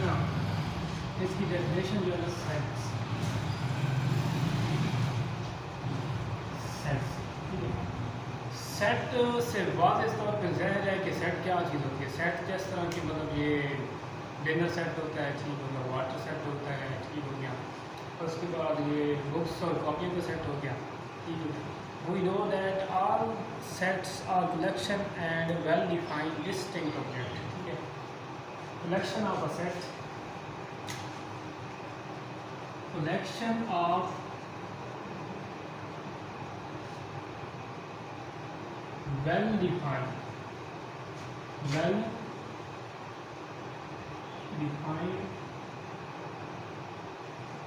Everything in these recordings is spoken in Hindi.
ना, इसकी डेफिनेशन जो है ना सेट्स, सेट्स, ठीक है। सेट से वाज़ेह तौर पर ज़ाहिर है कि सेट क्या चीज़ होती है। सेट जिस तरह की मतलब ये डिनर सेट होता है, ठीक हो गया, वाटर सेट होता है, ठीक हो गया, और उसके बाद ये बुक्स और कॉपी का सेट हो गया, ठीक है। We know that all sets are collection and well-defined distinct object, ठीक है। Collection of a set, collection of well-defined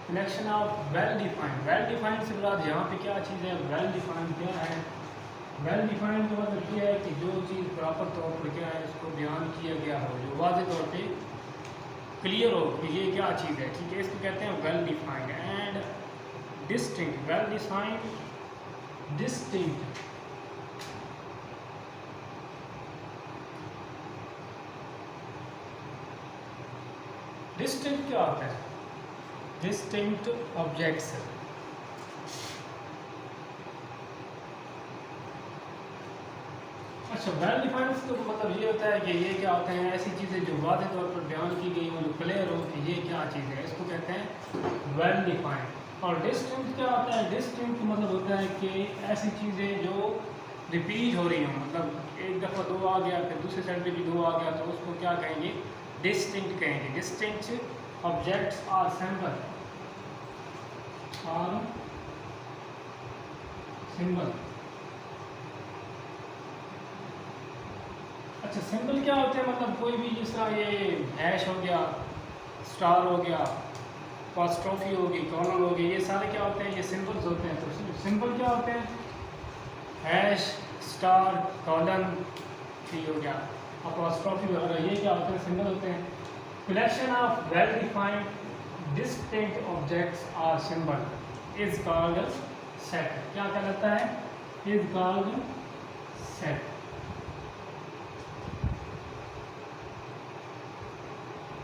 collection of well-defined से मुराद यहाँ पे क्या चीज़ है, well-defined क्या है। well-defined का मतलब ये है कि जो चीज़ प्रॉपर तौर पर क्या है इसको बयान किया गया हो, जो वाज़ेह तौर पे क्लियर हो कि ये क्या चीज़ है, ठीक है। इसको कहते हैं well-defined and distinct। well-defined, distinct, distinct क्या होता है, डिस्टिंक्ट ऑब्जेक्ट्स। अच्छा, वेल डिफाइंड तो मतलब ये होता है कि ये क्या होते हैं, ऐसी चीज़ें जो वाज़ेह तौर पर बयान की गई हो, जो क्लियर हो कि ये क्या चीज़ है, इसको कहते हैं वेल डिफाइंड। और डिस्टिंक्ट क्या होता है, डिस्टिंक्ट मतलब होता है कि ऐसी चीज़ें जो रिपीट हो रही हों, मतलब एक दफ़ा दो आ गया, फिर दूसरे साइड पे भी दो आ गया, तो उसको क्या कहेंगे, डिस्टिंक्ट कहेंगे। डिस्टिंक्ट ऑब्जेक्ट्स आर सिंबल, और सिंबल। अच्छा, सिंबल क्या होते हैं, मतलब कोई भी जिस तरह ये हैश हो गया, स्टार हो गया, अपॉस्ट्रोफी होगी, कॉलन हो गई, ये सारे क्या होते हैं, ये सिंबल्स होते हैं। तो सिंबल क्या होते हैं, हैश, स्टार, कॉलन, ठीक हो गया, अपॉस्ट्रोफी वगैरह, ये क्या होते हैं, सिंबल होते हैं। Collection of well defined distinct objects are symbol is called set. क्या कहलाता है, इज कॉल्ड सेट।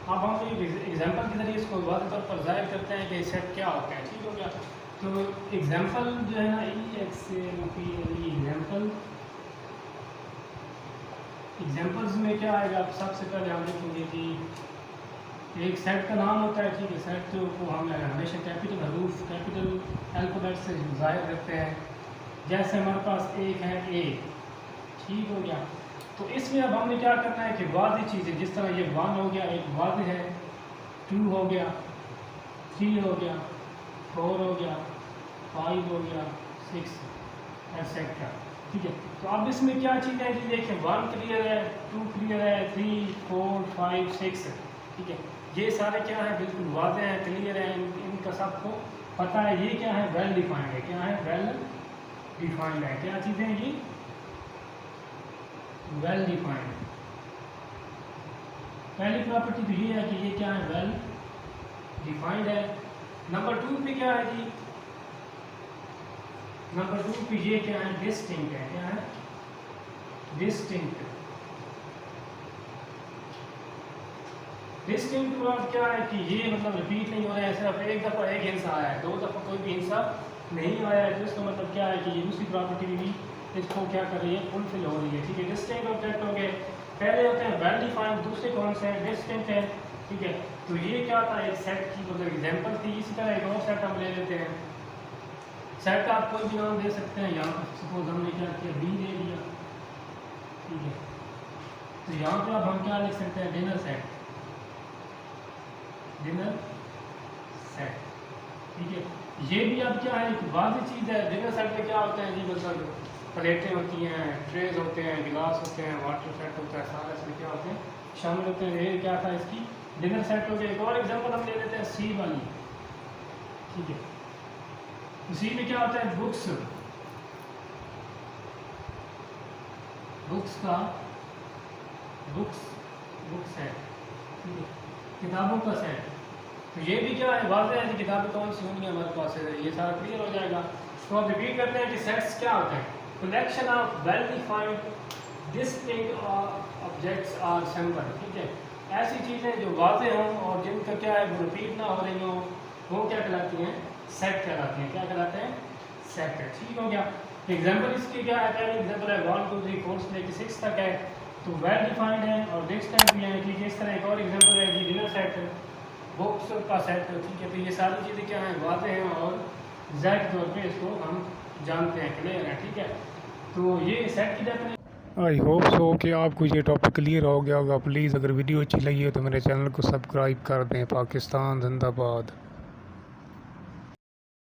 अब हम एक एग्जाम्पल के जरिए इसको वाज़ेह तौर पर ज़ाहिर करते हैं कि सेट क्या होता है, ठीक हो गया। तो एग्जाम्पल जो है ना, एग्जाम्पल, एग्जाम्पल्स में क्या आएगा, आप सबसे पहले हम देखेंगे कि एक सेट का नाम होता है, ठीक है। सेट को हम हमेशा कैपिटल हरूफ, कैपिटल अल्फ़ाबेट से ज़ाहिर करते हैं। जैसे हमारे पास एक है ए, ठीक हो गया। तो इसमें अब हमने क्या करना है कि वाज़ेह चीज़ें, जिस तरह ये 1 हो गया, एक वाज़ेह है, 2 हो गया, 3 हो गया, 4 हो गया, 5 हो गया, 6 एटसेट्रा, ठीक है। तो अब इसमें क्या चीज़ है कि देखें, 1 क्लियर है, 2 क्लियर है, 3, 4, 5, 6, ठीक है। ये सारे क्या है, बिल्कुल वाज़ेह हैं, क्लियर है, इनका सबको पता है। ये क्या है, वेल डिफाइंड है। क्या है, वेल डिफाइंड है। क्या चीज़ें ये वेल डिफाइंड। पहली प्रॉपर्टी तो ये है कि ये क्या है, वेल डिफाइंड है। नंबर 2 पे क्या है जी, नंबर 2 पे ये क्या है, डिस्टिंक्ट है। क्या है, डिस्टिंक्ट। डिस्टिंक्ट का मतलब क्या है कि ये मतलब रिपीट नहीं हो रहा है, सिर्फ एक दफ़ा एक हिस्सा आया है, 2 दफ़ा कोई भी हिस्सा नहीं आया है। तो इसका मतलब क्या है कि ये दूसरी प्रॉपर्टी भी इसको क्या कर रही है, फुलफिल हो रही है, ठीक है। डिस्टिंक्ट ऑब्जेक्ट हो गए, पहले होते हैं वेल डिफाइंड, दूसरे कौन से हैं, डिस्टिंक्ट है, ठीक है। तो ये क्या था, एक सेट की मतलब एग्जांपल थी। इसी तरह एक और सेट हम ले लेते हैं। सेट का आप कोई भी नाम दे सकते हैं। यहाँ पर सपोज हमने क्या किया, बी दे दिया, ठीक है। तो यहाँ पे अब हम क्या लिख सकते हैं, डिनर सेट, डिनर सेट, ठीक है। ये भी अब क्या है, एक वाज़ेह चीज़ है। डिनर सेट में क्या होता है जी, मतलब प्लेटें होती हैं, ट्रेज होते हैं, गिलास होते हैं, वाटर सेट होता है, सारा इसमें क्या होते हैं, शामिल होते हैं। ये क्या था, इसकी डिनर सेट हो गया। एक और एग्जांपल हम ले लेते हैं, सी वाली, ठीक है। तो सी में क्या होता है, बुक्स, बुक्स का बुक्स सेट, ठीक है, किताबों का सेट। तो ये भी क्या है, वाज़ेह है कि किताबें कौन सी होंगी हमारे पास है, ये सारा क्लियर हो जाएगा। तो अब रिपीट करते हैं कि सेट्स क्या होते हैं। Collection of well defined distinct objects are symbol, ठीक है। ऐसी चीज़ें जो वाज़े हों और जिनका क्या है वो रिपीट ना हो रही हों, वो क्या कहलाती हैं, सेट कहलाती हैं। क्या कहलाते हैं, सेट। ठीक हो गया। एग्जाम्पल इसकी क्या है, पहले एग्जाम्पल है 1 2 3 4 से लेकर 6 तक है, तो वेल डिफाइंड है और नेक्स्ट टाइम भी है। ठीक है, इस तरह एक और एग्जाम्पल है जी डिनर सेट, बुक्स का सेट। ठीक है, तो ये सारी चीज़ें क्या हैं, वाज़े हैं और ज़ाहिर तौर पे इसको हम जानते हैं, क्लियर है। ठीक है, तो ये सेट की डेफिनेशन। आई होप सो कि आपको ये टॉपिक क्लियर हो गया होगा। प्लीज़ अगर वीडियो अच्छी लगी हो तो मेरे चैनल को सब्सक्राइब कर दें। पाकिस्तान जिंदाबाद।